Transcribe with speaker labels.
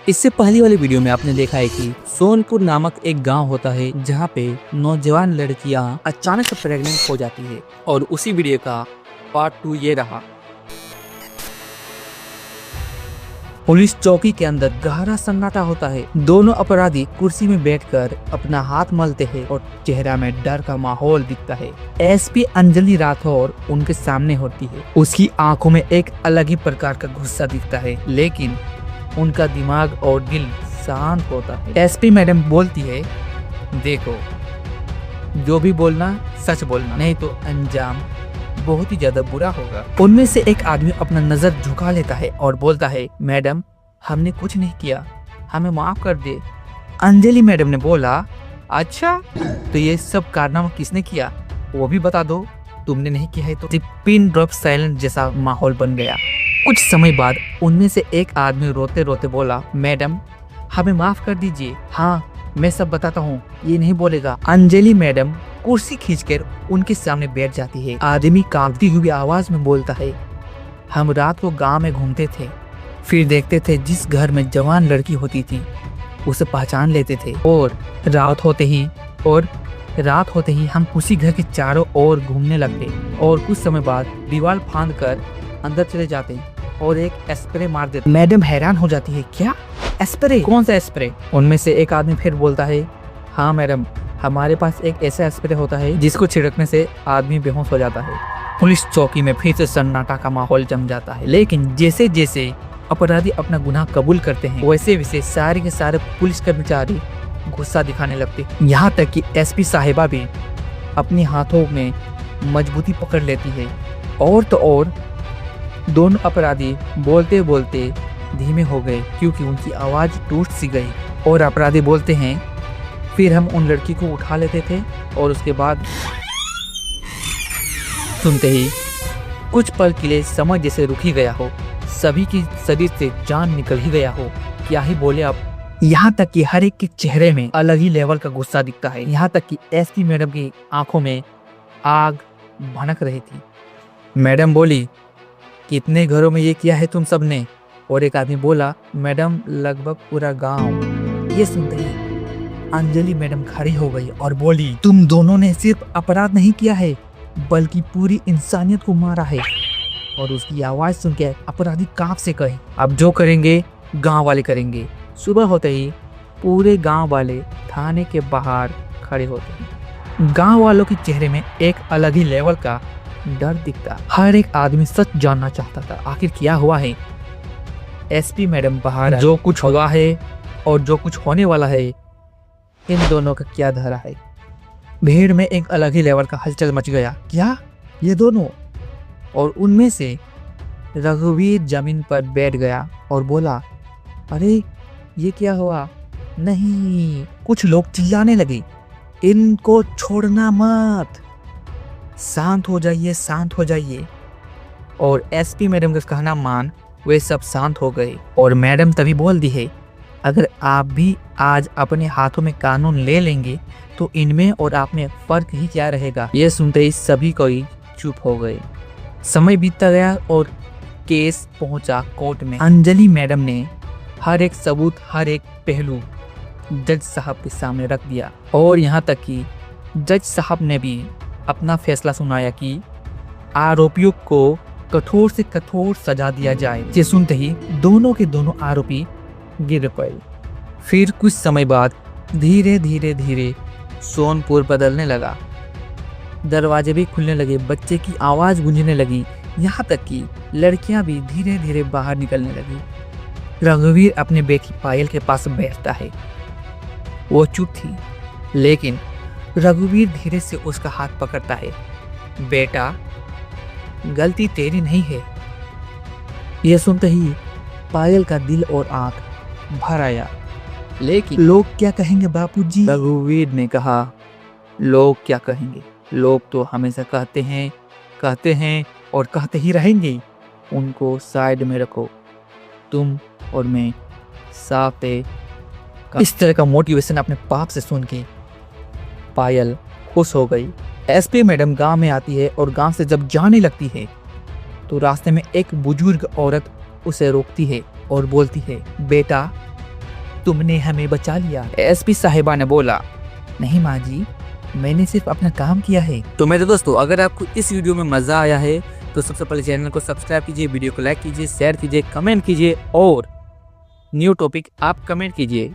Speaker 1: इससे पहले वाली वीडियो में आपने देखा है कि सोनपुर नामक एक गांव होता है जहां पे नौजवान लड़कियां अचानक से प्रेग्नेंट हो जाती है और उसी वीडियो का पार्ट 2 ये रहा। पुलिस चौकी के अंदर गहरा सन्नाटा होता है। दोनों अपराधी कुर्सी में बैठकर अपना हाथ मलते हैं और चेहरा में डर का माहौल दिखता है। एसपी अंजलि राठौर उनके सामने होती है। उसकी आंखों में एक अलग ही प्रकार का गुस्सा दिखता है, लेकिन उनका दिमाग और दिल शांत होता है। एसपी मैडम बोलती है, देखो जो भी बोलना सच बोलना, नहीं तो अंजाम बहुत ही ज्यादा बुरा होगा। उनमें से एक आदमी अपना नजर झुका लेता है और बोलता है, मैडम हमने कुछ नहीं किया, हमें माफ कर दे। अंजलि मैडम ने बोला, अच्छा तो ये सब कारनामा किसने किया वो भी बता दो, तुमने नहीं किया है तो। पिन ड्रॉप साइलेंट जैसा माहौल बन गया। कुछ समय बाद उनमें से एक आदमी रोते रोते बोला, मैडम हमें माफ कर दीजिए, हाँ मैं सब बताता हूँ, ये नहीं बोलेगा। अंजलि मैडम कुर्सी खींचकर उनके सामने बैठ जाती है। आदमी कांपती हुई आवाज में बोलता है, हम रात को गांव में घूमते थे, फिर देखते थे जिस घर में जवान लड़की होती थी उसे पहचान लेते थे, और रात होते ही हम उसी घर के चारों ओर घूमने लगते और कुछ समय बाद दीवार फांद कर अंदर चले जाते और एक स्प्रे मार देते। मैडम हैरान हो जाती है, क्या स्प्रे? कौन सा स्प्रे? उनमें से एक आदमी फिर बोलता है, हाँ मैडम हमारे पास एक ऐसा स्प्रे होता है जिसको छिड़कने से आदमी बेहोश हो जाता है। पुलिस चौकी में फिर से सन्नाटा का माहौल जम जाता है, लेकिन जैसे जैसे अपराधी अपना गुनाह कबूल करते हैं वैसे वैसे सारे के सारे पुलिस कर्मचारी गुस्सा दिखाने लगते। यहाँ तक कि एसपी साहिबा भी अपने हाथों में मजबूती पकड़ लेती है। और तो और दोनों अपराधी बोलते बोलते धीमे हो गए क्योंकि उनकी आवाज टूट सी गई। और अपराधी बोलते हैं, फिर हम उन लड़की को उठा लेते थे और उसके बाद सुनते ही कुछ पल के लिए समय जैसे रुक ही गया हो, सभी की शरीर से जान निकल ही गया हो, क्या ही बोले अब। यहाँ तक कि हर एक के चेहरे में अलग ही लेवल का गुस्सा दिखता है। यहाँ तक कि एसपी मैडम की आंखों में आग भनक रही थी। मैडम बोली, कितने घरों में ये किया है तुम सबने? और एक आदमी बोला, मैडम लगभग पूरा गांव। ये सुनते ही अंजलि मैडम खड़ी हो गई और बोली, तुम दोनों ने सिर्फ अपराध नहीं किया है बल्कि पूरी इंसानियत को मारा है। और उसकी आवाज सुन के अपराधी कांप से कहे, अब जो करेंगे गांव वाले करेंगे। सुबह होते ही पूरे गांव वाले थाने के बाहर खड़े होते हैं। गांव वालों के चेहरे में एक अलग ही लेवल का डर दिखता। हर एक आदमी सच जानना चाहता था, आखिर क्या हुआ है। एसपी मैडम बाहर, जो कुछ हुआ है और जो कुछ होने वाला है इन दोनों का क्या धरा है। भीड़ में एक अलग ही लेवल का हलचल मच गया। क्या ये दोनों? और उनमें से रघुवीर जमीन पर बैठ गया और बोला, अरे ये क्या हुआ? नहीं। कुछ लोग चिल्लाने लगे, इनको छोड़ना मत, शांत हो जाइए, शांत हो जाइए। और एसपी मैडम का कहना मान वे सब शांत हो गए। और मैडम तभी बोल दी है, अगर आप भी आज अपने हाथों में कानून ले लेंगे तो इनमें और आप में फर्क ही क्या रहेगा। ये सुनते ही सभी कोई चुप हो गए। समय बीतता गया और केस पहुंचा कोर्ट में। अंजलि मैडम ने हर एक सबूत, हर एक पहलू जज साहब के सामने रख दिया। और यहाँ तक कि जज साहब ने भी अपना फैसला सुनाया कि आरोपियों को कठोर से कठोर सजा दिया जाए। ये सुनते ही दोनों के दोनों आरोपी गिर पड़े। फिर कुछ समय बाद धीरे धीरे सोनपुर बदलने लगा। दरवाजे भी खुलने लगे, बच्चे की आवाज गूंजने लगी, यहाँ तक कि लड़कियां भी धीरे धीरे बाहर निकलने लगी। रघुवीर अपने बेटी पायल के पास बैठता है। वो चुप थी, लेकिन रघुवीर धीरे से उसका हाथ पकड़ता है। बेटा गलती तेरी नहीं है। यह सुनते ही पायल का दिल और आंख भर आया। लेकिन लोग क्या कहेंगे बापूजी? रघुवीर ने कहा, लोग क्या कहेंगे? लोग तो हमेशा कहते हैं और कहते ही रहेंगे। उनको साइड में रखो, तुम और मैं साथ है। इस तरह का मोटिवेशन अपने पाप से सुन के पायल खुश हो गई। एसपी मैडम गांव में आती है और गांव से जब जाने लगती है तो रास्ते में एक बुजुर्ग औरत उसे रोकती है और बोलती है, बेटा तुमने हमें बचा लिया। एसपी साहिबा ने बोला, नहीं माँ जी, मैंने सिर्फ अपना काम किया है। तो मेरे दोस्तों, अगर आपको इस वीडियो में मजा आया है तो सबसे पहले चैनल को सब्सक्राइब कीजिए, वीडियो को लाइक कीजिए, शेयर कीजिए, कमेंट कीजिए और न्यू टॉपिक आप कमेंट कीजिए।